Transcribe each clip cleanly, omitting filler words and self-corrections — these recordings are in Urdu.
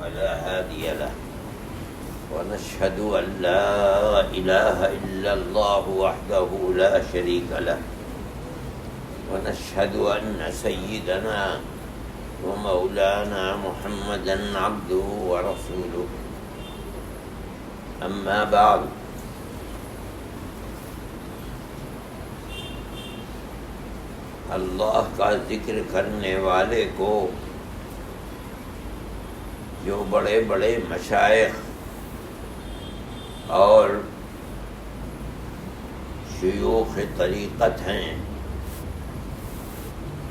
فلا هادي له ونشهد أن لا إله إلا الله وحده لا شريك له ونشهد أن سيدنا ومولانا محمدا عبده ورسوله أما بعد اللہ کا ذکر کرنے والے کو جو بڑے بڑے مشائخ اور شیوخ طریقت ہیں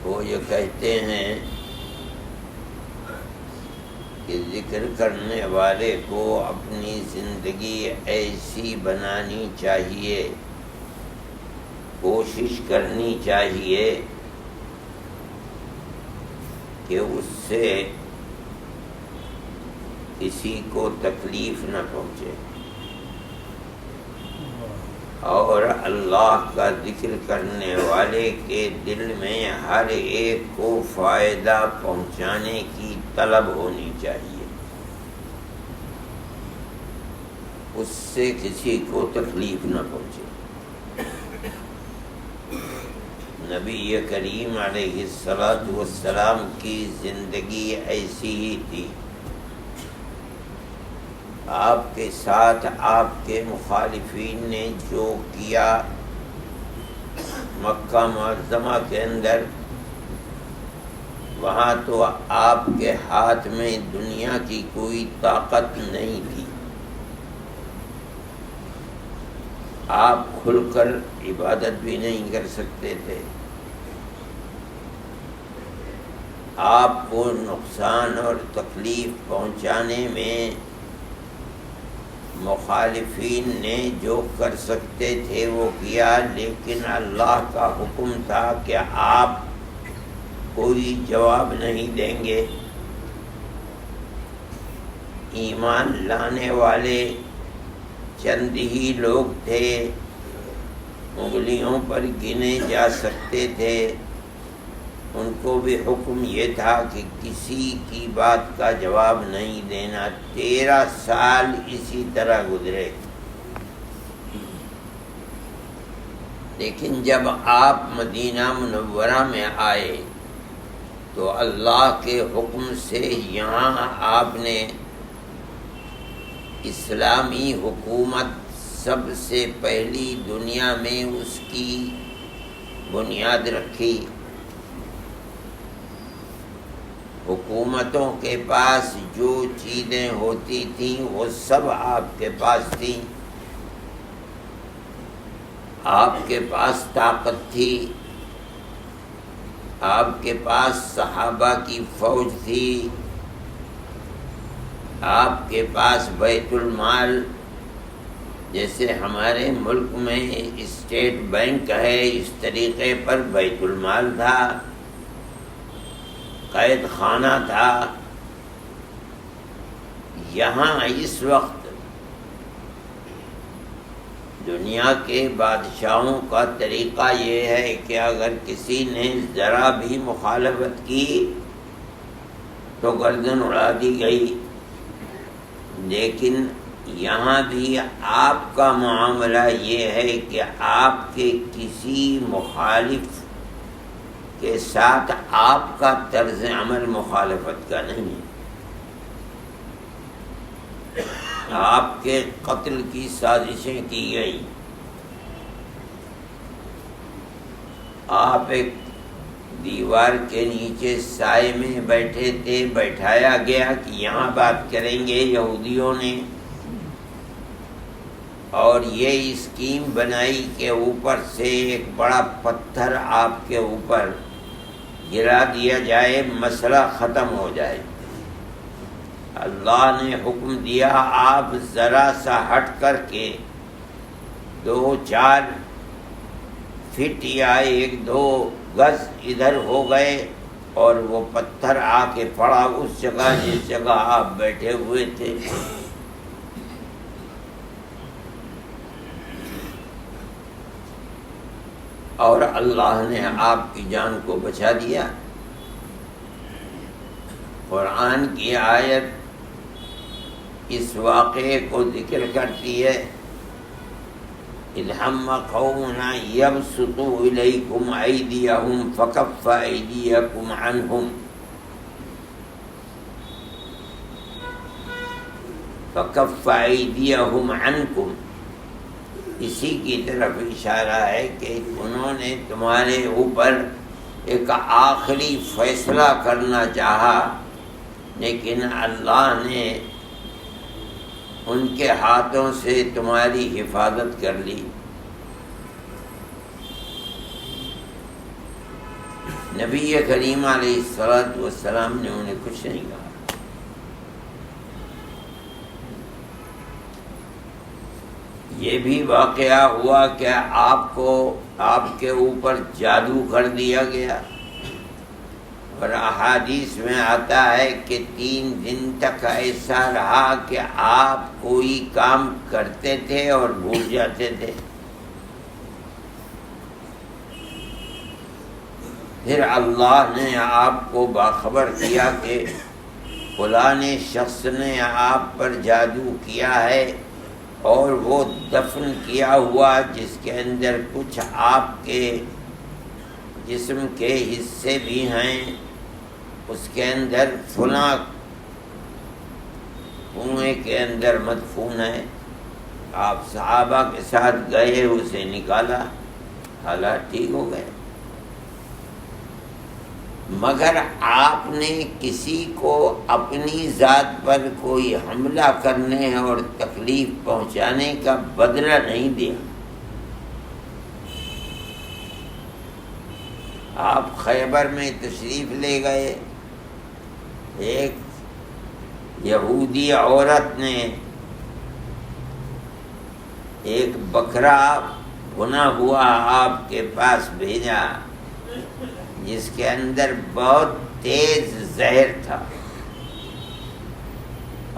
وہ یہ کہتے ہیں کہ ذکر کرنے والے کو اپنی زندگی ایسی بنانی چاہیے، کوشش کرنی چاہیے کہ اس سے کسی کو تکلیف نہ پہنچے اور اللہ کا ذکر کرنے والے کے دل میں ہر ایک کو فائدہ پہنچانے کی طلب ہونی چاہیے، اس سے کسی کو تکلیف نہ پہنچے۔ نبی کریم علیہ السلام کی زندگی ایسی ہی تھی، آپ کے ساتھ آپ کے مخالفین نے جو کیا مکہ معظمہ کے اندر، وہاں تو آپ کے ہاتھ میں دنیا کی کوئی طاقت نہیں تھی، آپ کھل کر عبادت بھی نہیں کر سکتے تھے، آپ کو نقصان اور تکلیف پہنچانے میں مخالفین نے جو کر سکتے تھے وہ کیا، لیکن اللہ کا حکم تھا کہ آپ کوئی جواب نہیں دیں گے۔ ایمان لانے والے چند ہی لوگ تھے، انگلیوں پر گنے جا سکتے تھے، ان کو بھی حکم یہ تھا کہ کسی کی بات کا جواب نہیں دینا۔ 13 سال اسی طرح گزرے، لیکن جب آپ مدینہ منورہ میں آئے تو اللہ کے حکم سے یہاں آپ نے اسلامی حکومت سب سے پہلی دنیا میں اس کی بنیاد رکھی۔ حکومتوں کے پاس جو چیزیں ہوتی تھیں وہ سب آپ کے پاس تھیں، آپ کے پاس طاقت تھی، آپ کے پاس صحابہ کی فوج تھی، آپ کے پاس بیت المال، جیسے ہمارے ملک میں اسٹیٹ بینک ہے اس طریقے پر بیت المال تھا، قید خانہ تھا۔ یہاں اس وقت دنیا کے بادشاہوں کا طریقہ یہ ہے کہ اگر کسی نے ذرا بھی مخالفت کی تو گردن اڑا دی گئی، لیکن یہاں بھی آپ کا معاملہ یہ ہے کہ آپ کے کسی مخالف کے ساتھ آپ کا طرز عمل مخالفت کا نہیں ہے۔ آپ کے قتل کی سازشیں کی گئی، آپ ایک دیوار کے نیچے سائے میں بیٹھے تھے، بیٹھایا گیا کہ یہاں بات کریں گے یہودیوں نے، اور یہ اسکیم بنائی کہ اوپر سے ایک بڑا پتھر آپ کے اوپر گرا دیا جائے، مسئلہ ختم ہو جائے۔ اللہ نے حکم دیا آپ ذرا سا ہٹ کر کے 2-4 فٹ یا 1-2 گز ادھر ہو گئے اور وہ پتھر آ کے پڑا اس جگہ جس جگہ آپ بیٹھے ہوئے تھے۔ اور اللہ نے آپ کی جان کو بچا دیا۔ قرآن کی آیت اس واقعے کو ذکر کرتی ہے، اذ ہم قوم ان یبسطوا الیکم ایدیہم فکف ایدیکم عنہم فکف ایدیہم عنکم، اسی کی طرف اشارہ ہے کہ انہوں نے تمہارے اوپر ایک آخری فیصلہ کرنا چاہا، لیکن اللہ نے ان کے ہاتھوں سے تمہاری حفاظت کر لی۔ نبی کریم علیہ الصلوۃ والسلام نے انہیں کچھ نہیں کہا۔ یہ بھی واقعہ ہوا کہ آپ کے اوپر جادو کر دیا گیا، اور احادیث میں آتا ہے کہ 3 دن تک ایسا رہا کہ آپ کوئی کام کرتے تھے اور بھول جاتے تھے۔ پھر اللہ نے آپ کو باخبر کیا کہ فلاں شخص نے آپ پر جادو کیا ہے، اور وہ دفن کیا ہوا جس کے اندر کچھ آپ کے جسم کے حصے بھی ہیں، اس کے اندر فلاں کنویں کے اندر مدفون ہے۔ آپ صحابہ کے ساتھ گئے، اسے نکالا، حالات ٹھیک ہو گئے۔ مگر آپ نے کسی کو اپنی ذات پر کوئی حملہ کرنے اور تکلیف پہنچانے کا بدلہ نہیں دیا۔ آپ خیبر میں تشریف لے گئے، ایک یہودی عورت نے ایک بکرا بھنا ہوا آپ کے پاس بھیجا، جس کے اندر بہت تیز زہر تھا۔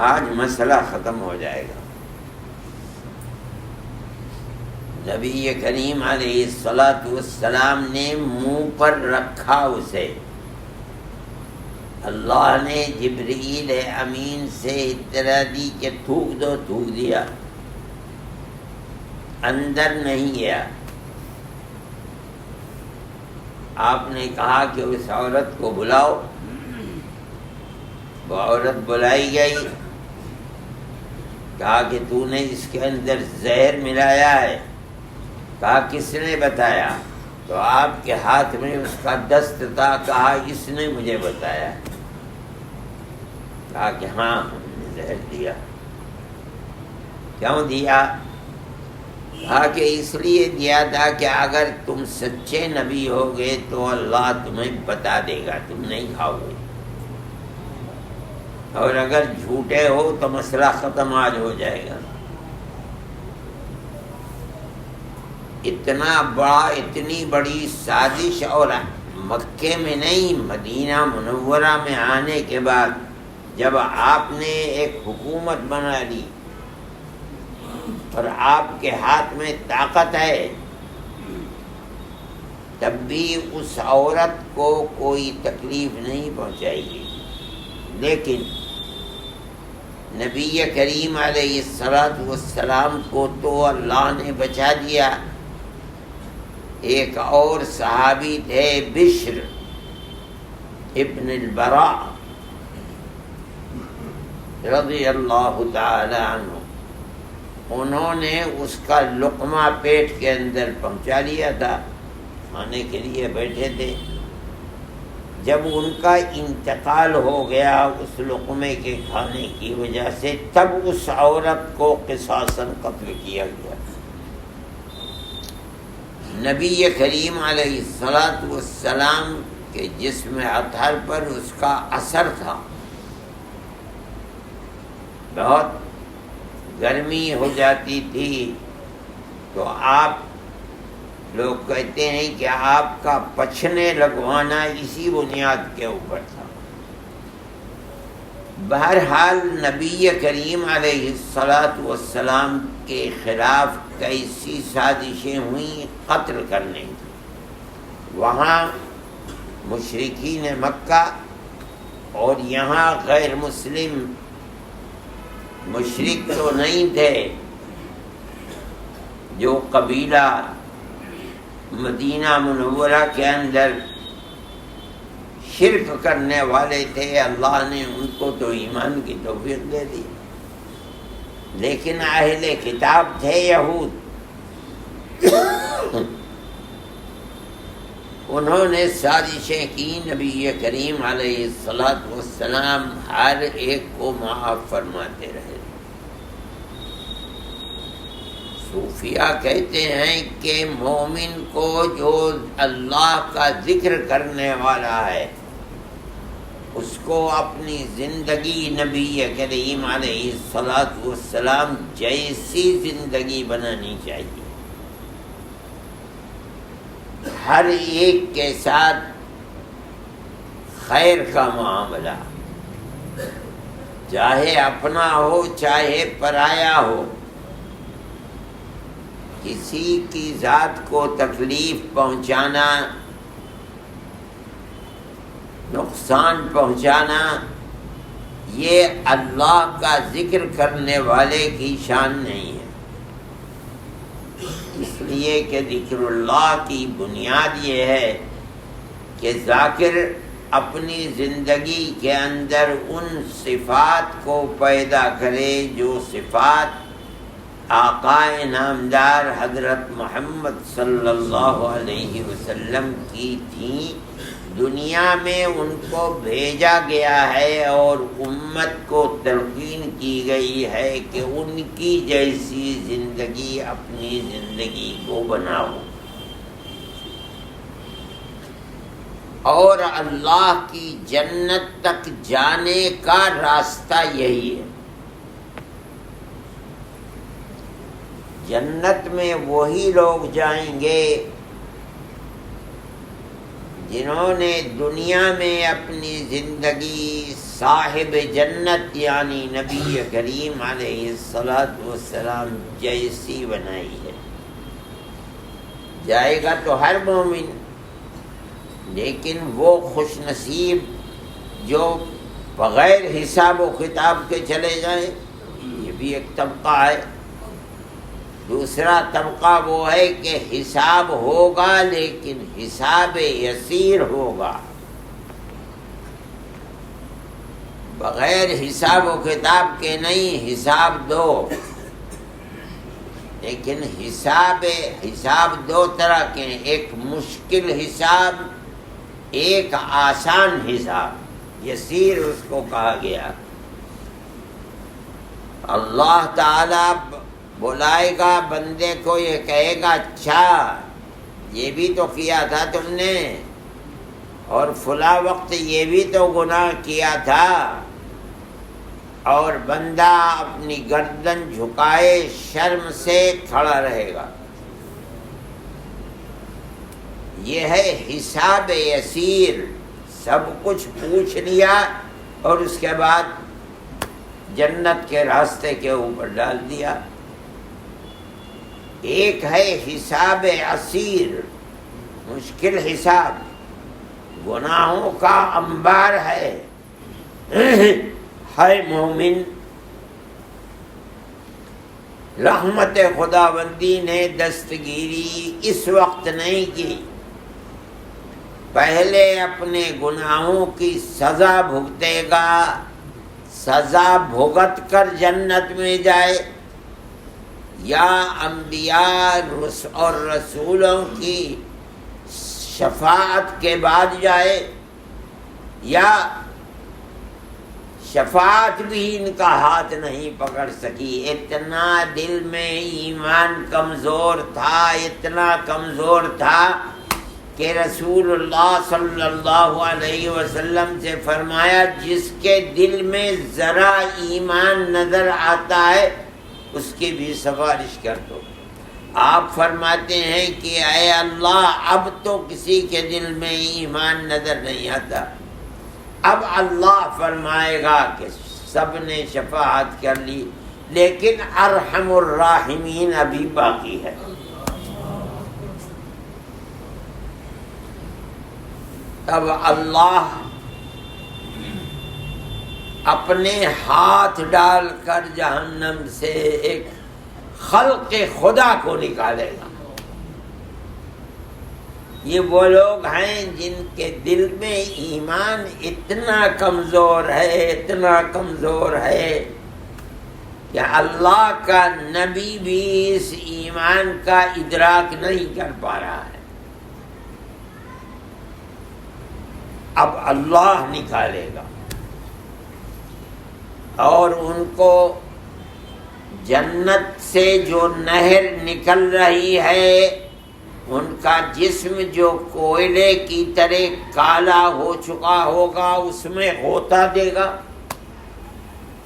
آج مسئلہ ختم ہو جائے گا۔ نبی کریم علیہ الصلوۃ والسلام نے منہ پر رکھا اسے، اللہ نے جبرائیل امین سے اطلاع دی کہ تھوک دو، تھوک دیا، اندر نہیں گیا۔ آپ نے کہا کہ اس عورت کو بلاؤ، وہ عورت بلائی گئی، کہا کہ تو نے اس کے اندر زہر ملایا ہے، کہا کس نے بتایا؟ تو آپ کے ہاتھ میں اس کا دست تھا، کہا اس نے مجھے بتایا، کہا کہ ہاں ہم نے زہر دیا۔ کیوں دیا؟ کہا کہ اس لیے دیا تھا کہ اگر تم سچے نبی ہوگے تو اللہ تمہیں بتا دے گا، تم نہیں کھاؤ گے، اور اگر جھوٹے ہو تو مسئلہ ختم آج ہو جائے گا۔ اتنی بڑی سازش، اور مکے میں نہیں، مدینہ منورہ میں آنے کے بعد جب آپ نے ایک حکومت بنا لی اور آپ کے ہاتھ میں طاقت ہے، تب بھی اس عورت کو کوئی تکلیف نہیں پہنچائی گی۔ لیکن نبی کریم علیہ الصلوۃ والسلام کو تو اللہ نے بچا دیا۔ ایک اور صحابی تھے بشر ابن البراء رضی اللہ تعالی عنہ، انہوں نے اس کا لقمہ پیٹ کے اندر پہنچا لیا تھا، کھانے کے لیے بیٹھے تھے۔ جب ان کا انتقال ہو گیا اس لقمے کے کھانے کی وجہ سے، تب اس عورت کو قصاصاً قتل کیا گیا۔ نبی کریم علیہ الصلوۃ والسلام کے جسم اطہر پر اس کا اثر تھا، بہت گرمی ہو جاتی تھی تو آپ لوگ کہتے ہیں کہ آپ کا پچھنے لگوانا اسی بنیاد کے اوپر تھا۔ بہرحال نبی کریم علیہ الصلوۃ والسلام کے خلاف کیسی سازشیں ہوئیں؟ قتل کرنے کی۔ وہاں مشرکین مکہ اور یہاں غیر مسلم مشرک تو نہیں تھے جو قبیلہ مدینہ منورہ کے اندر شرک کرنے والے تھے، اللہ نے ان کو تو ایمان کی توفیق دے دی، لیکن اہل کتاب تھے یہود، انہوں نے سازشیں کی، نبی کریم علیہ السلام ہر ایک کو معاف فرماتے رہے۔ صوفیہ کہتے ہیں کہ مومن کو جو اللہ کا ذکر کرنے والا ہے اس کو اپنی زندگی نبی کریم علیہ السلام جیسی زندگی بنانی چاہیے، ہر ایک کے ساتھ خیر کا معاملہ، چاہے اپنا ہو چاہے پرایا ہو، کسی کی ذات کو تکلیف پہنچانا، نقصان پہنچانا، یہ اللہ کا ذکر کرنے والے کی شان نہیں ہے۔ اس لیے کہ ذکر اللہ کی بنیاد یہ ہے کہ ذاکر اپنی زندگی کے اندر ان صفات کو پیدا کرے جو صفات آقا نامدار حضرت محمد صلی اللہ علیہ وسلم کی تھیں، دنیا میں ان کو بھیجا گیا ہے اور امت کو تلقین کی گئی ہے کہ ان کی جیسی زندگی اپنی زندگی کو بناؤ، اور اللہ کی جنت تک جانے کا راستہ یہی ہے۔ جنت میں وہی لوگ جائیں گے جنہوں نے دنیا میں اپنی زندگی صاحب جنت یعنی نبی کریم علیہ السلام جیسی بنائی ہے۔ جائے گا تو ہر مومن، لیکن وہ خوش نصیب جو بغیر حساب و کتاب کے چلے جائیں، یہ بھی ایک طبقہ ہے۔ دوسرا طبقہ وہ ہے کہ حساب ہوگا لیکن حساب یسیر ہوگا، بغیر حساب و کتاب کے نہیں، حساب دو، لیکن حساب دو طرح کے ہیں، ایک مشکل حساب، ایک آسان حساب، یسیر اس کو کہا گیا۔ اللہ تعالی بلائے گا بندے کو، یہ کہے گا اچھا یہ بھی تو کیا تھا تم نے، اور فلاں وقت یہ بھی تو گناہ کیا تھا، اور بندہ اپنی گردن جھکائے شرم سے کھڑا رہے گا۔ یہ ہے حساب یسیر، سب کچھ پوچھ لیا اور اس کے بعد جنت کے راستے کے اوپر ڈال دیا۔ ایک ہے حساب عسیر، مشکل حساب، گناہوں کا انبار ہے مومن، رحمت خداوندی نے دستگیری اس وقت نہیں کی، پہلے اپنے گناہوں کی سزا بھگتے گا، سزا بھگت کر جنت میں جائے، یا انبیاء اور رسولوں کی شفاعت کے بعد جائے، یا شفاعت بھی ان کا ہاتھ نہیں پکڑ سکی، اتنا دل میں ایمان کمزور تھا، اتنا کمزور تھا کہ رسول اللہ صلی اللہ علیہ وسلم سے فرمایا جس کے دل میں ذرا ایمان نظر آتا ہے اس کی بھی سفارش کر دو۔ آپ فرماتے ہیں کہ اے اللہ اب تو کسی کے دل میں ایمان نظر نہیں آتا، اب اللہ فرمائے گا کہ سب نے شفاعت کر لی، لیکن ارحم الراحمین ابھی باقی ہے۔ تب اللہ اپنے ہاتھ ڈال کر جہنم سے ایک خلق خدا کو نکالے گا۔ یہ وہ لوگ ہیں جن کے دل میں ایمان اتنا کمزور ہے، اتنا کمزور ہے کہ اللہ کا نبی بھی اس ایمان کا ادراک نہیں کر پا رہا ہے۔ اب اللہ نکالے گا اور ان کو جنت سے جو نہر نکل رہی ہے، ان کا جسم جو کوئلے کی طرح کالا ہو چکا ہوگا اس میں غوطہ دے گا،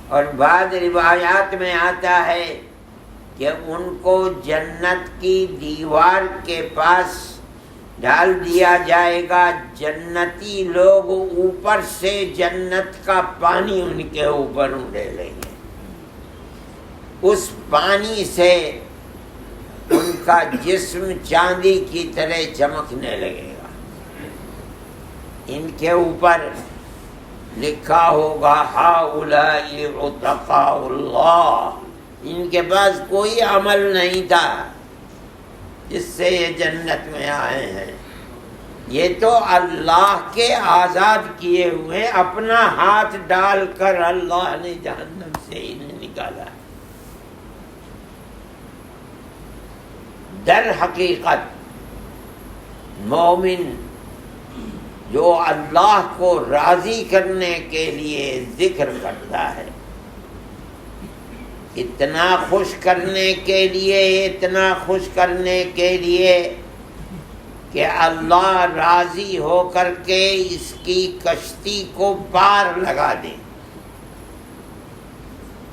اور بعض روایات میں آتا ہے کہ ان کو جنت کی دیوار کے پاس ڈال دیا جائے گا، جنتی لوگ اوپر سے جنت کا پانی ان کے اوپر اڑے گے، اس پانی سے ان کا جسم چاندی کی طرح چمکنے لگے گا۔ ان کے اوپر لکھا ہوگا ہؤلاء عتقاء اللہ، ان کے پاس کوئی عمل نہیں تھا جس سے یہ جنت میں آئے ہیں، یہ تو اللہ کے آزاد کیے ہوئے، اپنا ہاتھ ڈال کر اللہ نے جہنم سے انہیں نکالا۔ در حقیقت مومن جو اللہ کو راضی کرنے کے لیے ذکر کرتا ہے، اتنا خوش کرنے کے لیے، اتنا خوش کرنے کے لیے کہ اللہ راضی ہو کر کے اس کی کشتی کو پار لگا دے،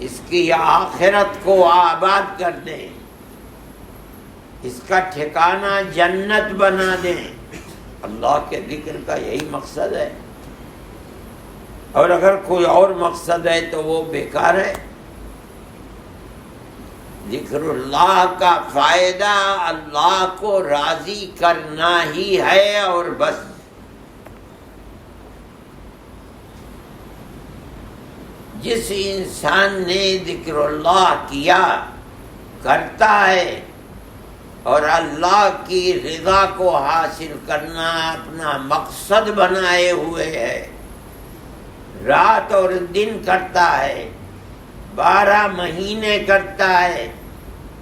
اس کی آخرت کو آباد کر دے، اس کا ٹھکانہ جنت بنا دیں۔ اللہ کے ذکر کا یہی مقصد ہے، اور اگر کوئی اور مقصد ہے تو وہ بیکار ہے۔ ذکر اللہ کا فائدہ اللہ کو راضی کرنا ہی ہے اور بس۔ جس انسان نے ذکر اللہ کیا، کرتا ہے اور اللہ کی رضا کو حاصل کرنا اپنا مقصد بنائے ہوئے ہے، رات اور دن کرتا ہے، 12 مہینے کرتا ہے،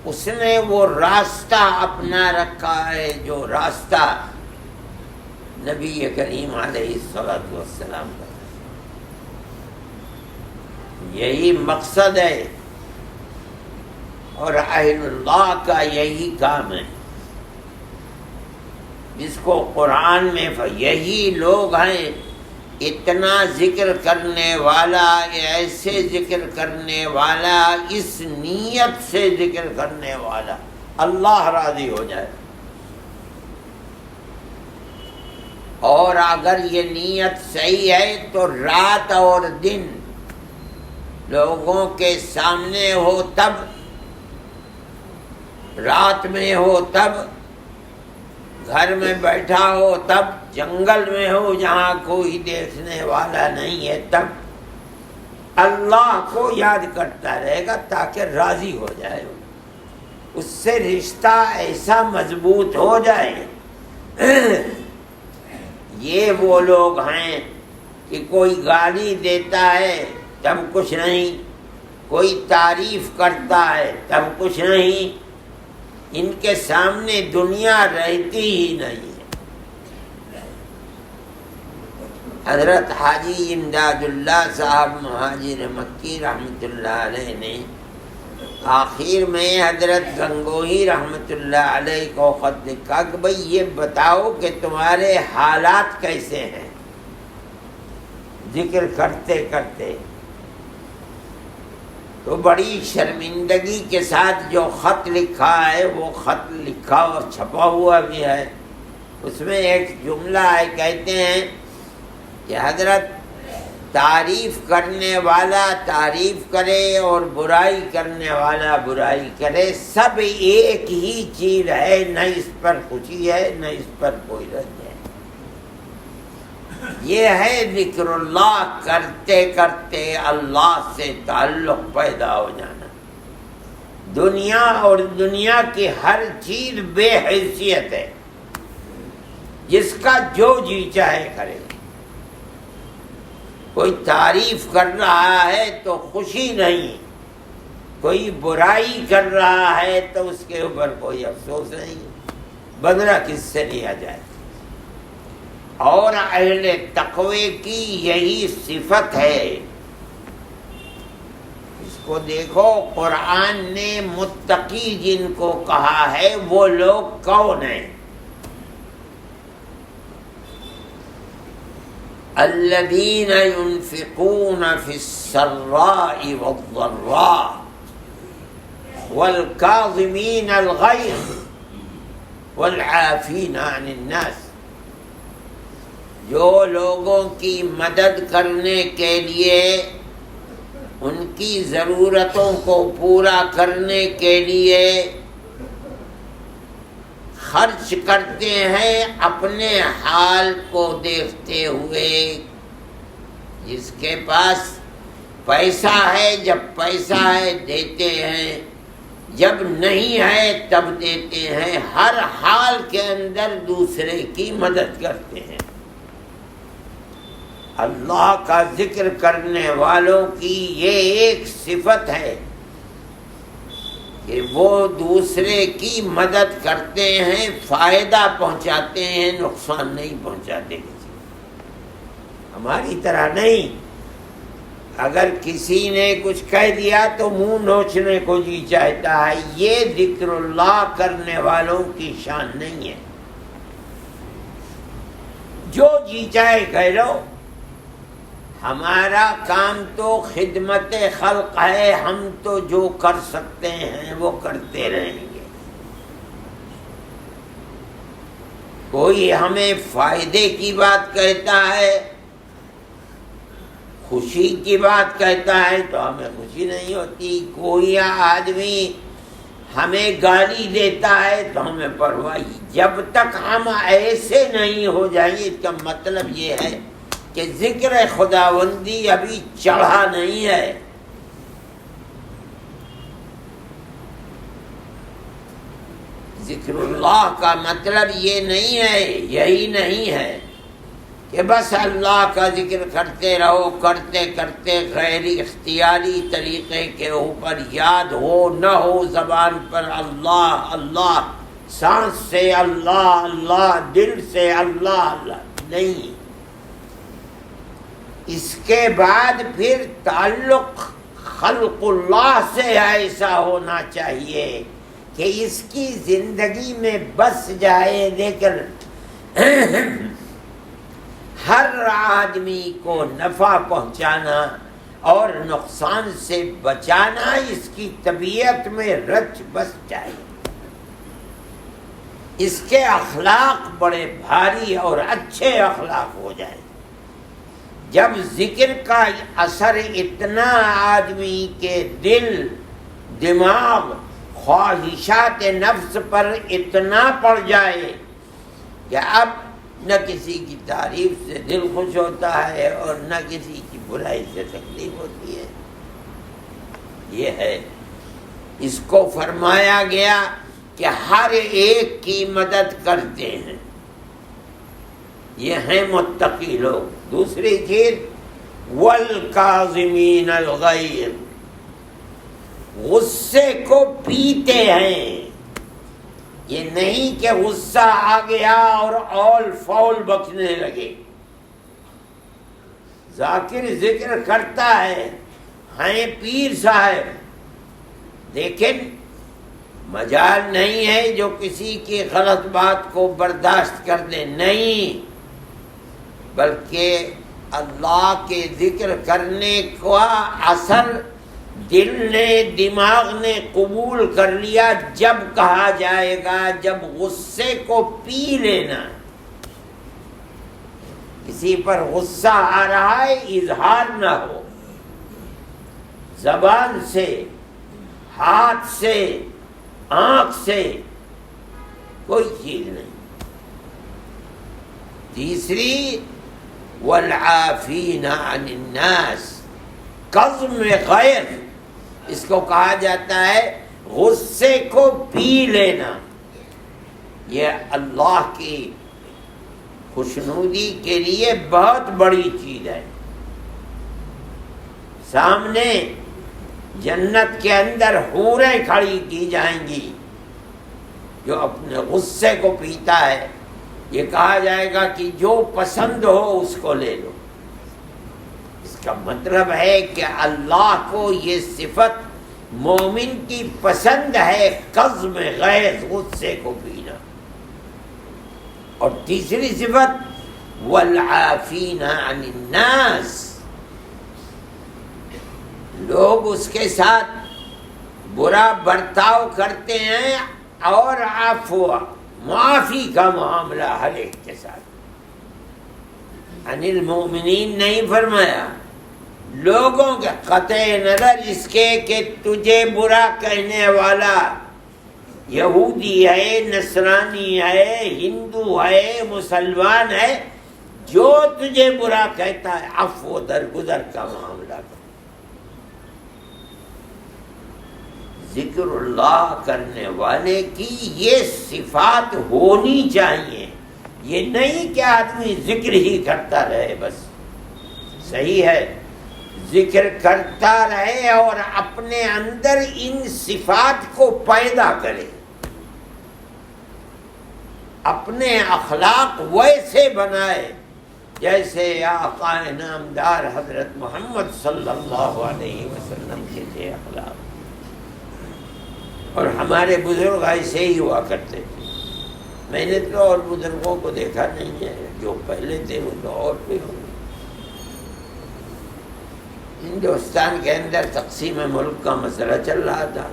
اس نے وہ راستہ اپنا رکھا ہے جو راستہ نبی کریم علیہ الصلوۃ والسلام کا، یہی مقصد ہے اور اہل اللہ کا یہی کام ہے، جس کو قرآن میں یہی لوگ ہیں اتنا ذکر کرنے والا، ایسے ذکر کرنے والا، اس نیت سے ذکر کرنے والا، اللہ راضی ہو جائے۔ اور اگر یہ نیت صحیح ہے تو رات اور دن لوگوں کے سامنے ہو تب، رات میں ہو تب، گھر میں بیٹھا ہو تب، جنگل میں ہو جہاں کوئی دیکھنے والا نہیں ہے تب، اللہ کو یاد کرتا رہے گا تاکہ راضی ہو جائے، اس سے رشتہ ایسا مضبوط ہو جائے۔ یہ وہ لوگ ہیں کہ کوئی گالی دیتا ہے تب کچھ نہیں، کوئی تعریف کرتا ہے تب کچھ نہیں، ان کے سامنے دنیا رہتی ہی نہیں ہے۔ حضرت حاجی امداد اللہ صاحب مہاجر مکی رحمۃ اللہ علیہ نے آخر میں حضرت گنگوہی رحمۃ اللہ علیہ کو خط لکھا کہ بھئی یہ بتاؤ کہ تمہارے حالات کیسے ہیں ذکر کرتے کرتے۔ تو بڑی شرمندگی کے ساتھ جو خط لکھا ہے، وہ خط لکھا اور چھپا ہوا بھی ہے، اس میں ایک جملہ ہے، کہتے ہیں کہ حضرت تعریف کرنے والا تعریف کرے اور برائی کرنے والا برائی کرے، سب ایک ہی چیز ہے، نہ اس پر خوشی ہے نہ اس پر کوئی رد ہے۔ یہ ہے ذکر اللہ کرتے کرتے اللہ سے تعلق پیدا ہو جانا. دنیا اور دنیا کی ہر چیز بے حیثیت ہے، جس کا جو جی چاہے کرے. کوئی تعریف کر رہا ہے تو خوشی نہیں، کوئی برائی کر رہا ہے تو اس کے اوپر کوئی افسوس نہیں. بدلہ کس سے لیا جائے؟ اور اہل تقوی کی یہی صفت ہے. اس کو دیکھو، قرآن نے متقی جن کو کہا ہے وہ لوگ کون ہیں؟ الذین ينفقون فی السراء والضراء والکاظمین الغیظ والعافین عن الناس. جو لوگوں کی مدد کرنے کے لیے، ان کی ضرورتوں کو پورا کرنے کے لیے خرچ کرتے ہیں اپنے حال کو دیکھتے ہوئے. جس کے پاس پیسہ ہے، جب پیسہ ہے دیتے ہیں، جب نہیں ہے تب دیتے ہیں. ہر حال کے اندر دوسرے کی مدد کرتے ہیں. اللہ کا ذکر کرنے والوں کی یہ ایک صفت ہے کہ وہ دوسرے کی مدد کرتے ہیں، فائدہ پہنچاتے ہیں، نقصان نہیں پہنچاتے کسی کو. ہماری طرح نہیں، اگر کسی نے کچھ کہہ دیا تو منہ نوچنے کو جی چاہتا ہے. یہ ذکر اللہ کرنے والوں کی شان نہیں ہے. جو جی چاہے کہہ لو، ہمارا کام تو خدمت خلق ہے، ہم تو جو کر سکتے ہیں وہ کرتے رہیں گے. کوئی ہمیں فائدے کی بات کہتا ہے، خوشی کی بات کہتا ہے تو ہمیں خوشی نہیں ہوتی. کوئی آدمی ہمیں گالی دیتا ہے تو ہمیں پرواہ. جب تک ہم ایسے نہیں ہو جائیں، اس کا مطلب یہ ہے کہ ذکر خداوندی ابھی چڑھا نہیں ہے. ذکر اللہ کا مطلب یہ نہیں ہے، یہی نہیں ہے کہ بس اللہ کا ذکر کرتے رہو، کرتے کرتے غیر اختیاری طریقے کے اوپر یاد ہو نہ ہو زبان پر اللہ اللہ، سانس سے اللہ اللہ، دل سے اللہ اللہ نہیں. اس کے بعد پھر تعلق خلق اللہ سے ایسا ہونا چاہیے کہ اس کی زندگی میں بس جائے. لیکن ہر آدمی کو نفع پہنچانا اور نقصان سے بچانا اس کی طبیعت میں رچ بس جائے. اس کے اخلاق بڑے بھاری اور اچھے اخلاق ہو جائیں. جب ذکر کا اثر اتنا آدمی کے دل، دماغ، خواہشات نفس پر اتنا پڑ جائے کہ اب نہ کسی کی تعریف سے دل خوش ہوتا ہے اور نہ کسی کی برائی سے تکلیف ہوتی ہے. یہ ہے، اس کو فرمایا گیا کہ ہر ایک کی مدد کرتے ہیں. یہ ہیں متقی لوگ. دوسری چیز والکاظمین الغیظ، غصے کو پیتے ہیں. یہ نہیں کہ غصہ آ گیا اور اول فول بکنے لگے. ذاکر ذکر کرتا ہے، ہیں پیر صاحب، لیکن مجال نہیں ہے جو کسی کی غلط بات کو برداشت کر دے. نہیں، بلکہ اللہ کے ذکر کرنے کا اثر دل نے، دماغ نے قبول کر لیا. جب کہا جائے گا، جب غصے کو پی لینا. کسی پر غصہ آ رہا ہے، اظہار نہ ہو، زبان سے، ہاتھ سے، آنکھ سے، کوئی چیز نہیں. تیسری والعافین عن الناس، قزم غیظ اس کو کہا جاتا ہے، غصے کو پی لینا۔ یہ اللہ کی خوشنودی کے لیے بہت بڑی چیز ہے۔ سامنے جنت کے اندر حوریں کھڑی کی جائیں گی، جو اپنے غصے کو پیتا ہے، یہ کہا جائے گا کہ جو پسند ہو اس کو لے لو۔ اس کا مطلب ہے کہ اللہ کو یہ صفت مومن کی پسند ہے، قزم غیظ، غصے کو پینا۔ اور تیسری صفت والعافین عن الناس، لوگ اس کے ساتھ برا برتاؤ کرتے ہیں اور عفو، معافی کا معاملہ ہر ایک کے ساتھ۔ عن المؤمنین نہیں فرمایا، لوگوں کے قطع نظر اس کے کہ تجھے برا کہنے والا یہودی ہے، نصرانی ہے، ہندو ہے، مسلمان ہے، جو تجھے برا کہتا ہے عفو درگزر کا معاملہ کر۔ ذکر اللہ کرنے والے کی یہ صفات ہونی چاہیے، یہ نہیں کہ آدمی ذکر ہی کرتا رہے بس۔ صحیح ہے، ذکر کرتا رہے اور اپنے اندر ان صفات کو پیدا کرے، اپنے اخلاق ویسے بنائے جیسے آقا نامدار حضرت محمد صلی اللہ علیہ وسلم کے تھے اخلاق۔ اور ہمارے بزرگ ایسے ہی ہوا کرتے تھے۔ میں نے تو اور بزرگوں کو دیکھا نہیں ہے، جو پہلے تھے وہ تو اور بھی ہوں۔ ہندوستان کے اندر تقسیم ملک کا مسئلہ چل رہا تھا،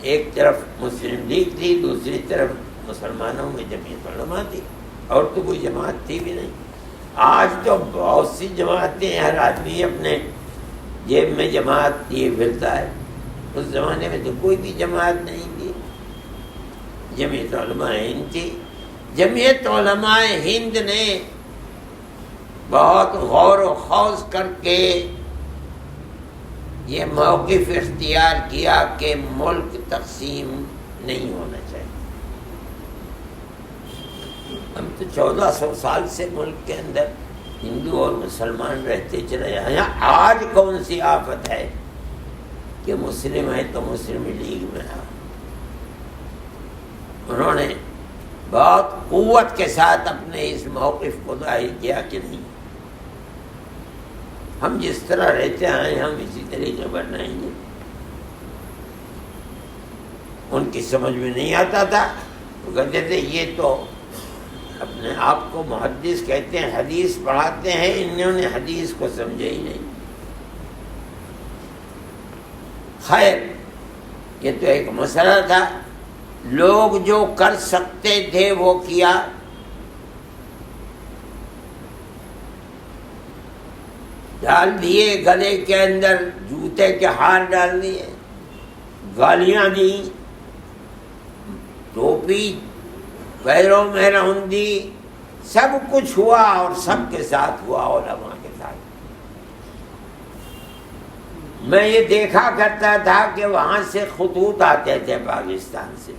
ایک طرف مسلم لیگ تھی، دوسری طرف مسلمانوں میں جمعیت علماء تھی، اور تو کوئی جماعت تھی بھی نہیں۔ آج تو بہت سی جماعتیں، ہر آدمی اپنے جیب میں جماعت لیے پھرتا ہے۔ اس زمانے میں تو کوئی بھی جماعت نہیں تھی، جمعیت علماء ہند تھی۔ جمعیت علماء ہند نے بہت غور و خوض کر کے یہ موقف اختیار کیا کہ ملک تقسیم نہیں ہونا چاہیے۔ ہم تو 1400 سال سے ملک کے اندر ہندو اور مسلمان رہتے چلے جائیں۔ آج کون سی آفت ہے کہ مسلم ہے تو مسلم لیگ میں ہے۔ انہوں نے بہت قوت کے ساتھ اپنے اس موقف کو ظاہر کیا کہ نہیں، ہم جس طرح رہتے ہیں ہم اسی طریقے پر رہیں گے۔ ان کی سمجھ میں نہیں آتا تھا، وہ کہتے تھے یہ تو اپنے آپ کو محدث کہتے ہیں، حدیث پڑھاتے ہیں، انہوں نے حدیث کو سمجھا ہی نہیں۔ خیر، یہ تو ایک مسئلہ تھا۔ لوگ جو کر سکتے تھے وہ کیا۔ ڈال دیے گلے کے اندر جوتے کے ہار، ڈال دیے، گالیاں دی، ٹوپی پیروں میں رہندی، سب کچھ ہوا اور سب کے ساتھ ہوا، علماء کے ساتھ۔ میں یہ دیکھا کرتا تھا کہ وہاں سے خطوط آتے تھے پاکستان سے،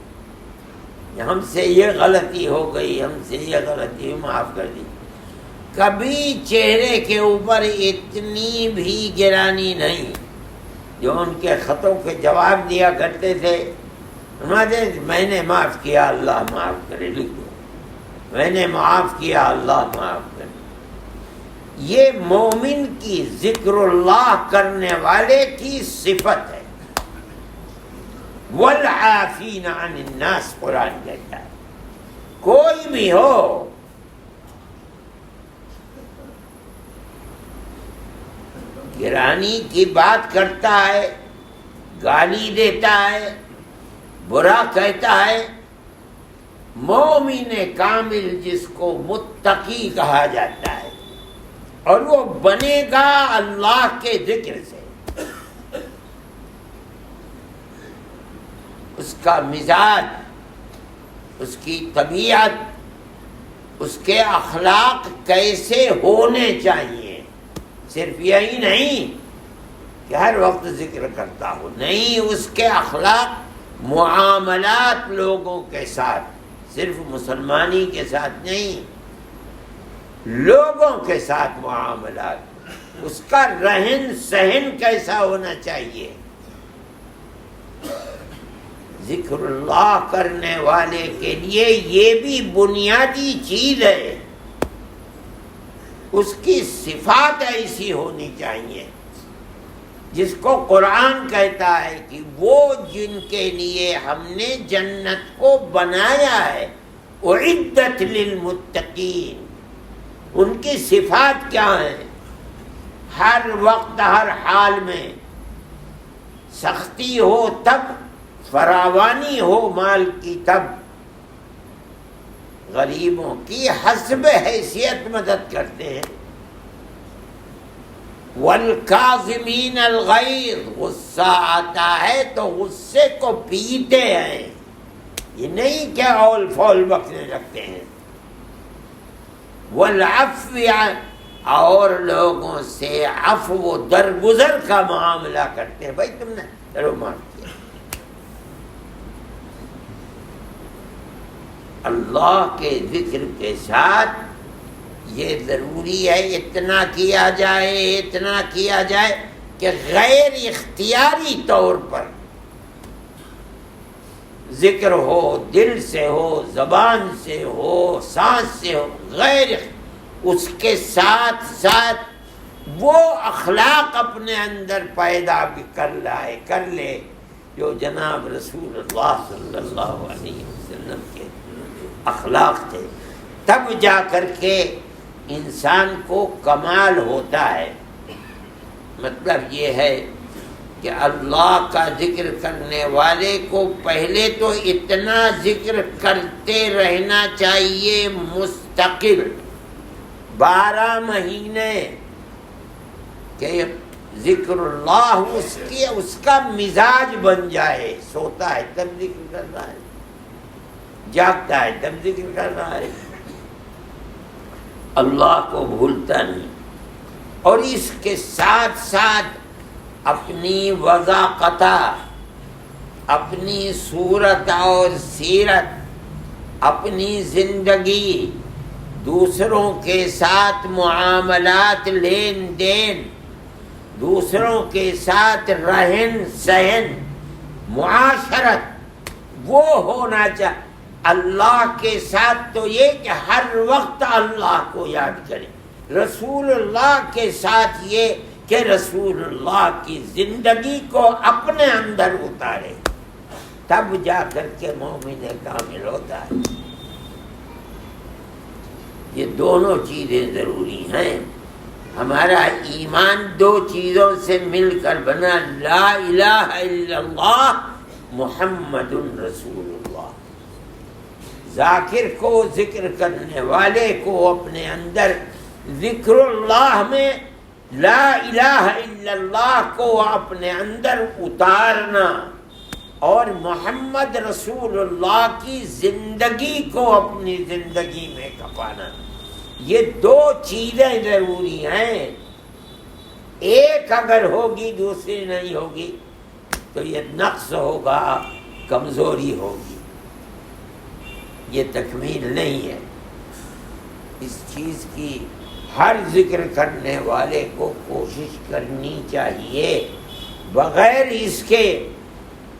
ہم سے یہ غلطی ہو گئی، ہم سے یہ غلطی، معاف کر دی۔ کبھی چہرے کے اوپر اتنی بھی گرانی نہیں۔ جو ان کے خطوں کے جواب دیا کرتے تھے، میں نے معاف کیا، اللہ معاف کرے، لکھ دو، میں نے معاف کیا، اللہ معاف کرے۔ یہ مومن کی، ذکر اللہ کرنے والے کی صفت ہے۔ والعافین عن الناس قرآن کہتا ہے، کوئی بھی ہو، گرانی کی بات کرتا ہے، گالی دیتا ہے، برا کہتا ہے، مومن کامل جس کو متقی کہا جاتا ہے، اور وہ بنے گا اللہ کے ذکر سے۔ اس کا مزاج، اس کی طبیعت، اس کے اخلاق کیسے ہونے چاہیے. صرف یہی نہیں کہ ہر وقت ذکر کرتا ہوں، نہیں، اس کے اخلاق معاملات لوگوں کے ساتھ، صرف مسلمانی کے ساتھ نہیں، لوگوں کے ساتھ معاملات، اس کا رہن سہن کیسا ہونا چاہیے. ذکر اللہ کرنے والے کے لیے یہ بھی بنیادی چیز ہے، اس کی صفات ایسی ہونی چاہیے جس کو قرآن کہتا ہے کہ وہ جن کے لیے ہم نے جنت کو بنایا ہے اعدت للمتقین، ان کی صفات کیا ہیں؟ ہر وقت ہر حال میں، سختی ہو تب، فراوانی ہو مال کی تب، غریبوں کی حسب حیثیت مدد کرتے ہیں. والکاظمین الغیظ، غصہ آتا ہے تو غصے کو پیتے ہیں، یہ نہیں کہ اول فول بکنے لگتے ہیں. والعفو، اور لوگوں سے عفو و درگزر کا معاملہ کرتے ہیں. بھائی تم نے چلو معاف کیا. اللہ کے ذکر کے ساتھ یہ ضروری ہے اتنا کیا جائے کہ غیر اختیاری طور پر ذکر ہو، دل سے ہو، زبان سے ہو، سانس سے ہو، غیر اس کے ساتھ ساتھ وہ اخلاق اپنے اندر پیدا بھی کر لے جو جناب رسول اللہ صلی اللہ علیہ وسلم کے اخلاق تھے. تب جا کر کے انسان کو کمال ہوتا ہے. مطلب یہ ہے کہ اللہ کا ذکر کرنے والے کو پہلے تو اتنا ذکر کرتے رہنا چاہیے مستقل 12 مہینے کہ ذکر اللہ اس کا مزاج بن جائے. سوتا ہے تب ذکر کر رہا ہے، جاگتا ہے تب ذکر کر رہا ہے، اللہ کو بھولتا نہیں. اور اس کے ساتھ ساتھ اپنی وضاقت، اپنی صورت اور سیرت، اپنی زندگی، دوسروں کے ساتھ معاملات، لین دین، دوسروں کے ساتھ رہن سہن، معاشرت، وہ ہونا چاہیے. اللہ کے ساتھ تو یہ کہ ہر وقت اللہ کو یاد کرے. رسول اللہ کے ساتھ یہ کہ رسول اللہ کی زندگی کو اپنے اندر اتارے، تب جا کر کے مومن کامل ہوتا ہے. یہ دونوں چیزیں ضروری ہیں. ہمارا ایمان 2 چیزوں سے مل کر بنا، لا الہ الا اللہ محمد رسول اللہ. ذاکر کو، ذکر کرنے والے کو اپنے اندر ذکر اللہ میں لا الہ الا اللہ کو اپنے اندر اتارنا، اور محمد رسول اللہ کی زندگی کو اپنی زندگی میں کھپانا. یہ 2 چیزیں ضروری ہیں. ایک اگر ہوگی دوسری نہیں ہوگی تو یہ نقص ہوگا، کمزوری ہوگی، یہ تکمیل نہیں ہے. اس چیز کی ہر ذکر کرنے والے کو کوشش کرنی چاہیے، بغیر اس کے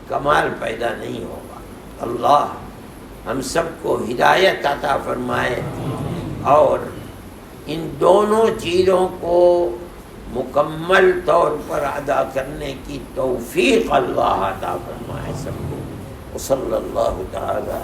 کمال پیدا نہیں ہوگا. اللہ ہم سب کو ہدایت عطا فرمائے اور ان دونوں چیزوں کو مکمل طور پر ادا کرنے کی توفیق اللہ عطا فرمائے سب کو. صلی اللہ تعالی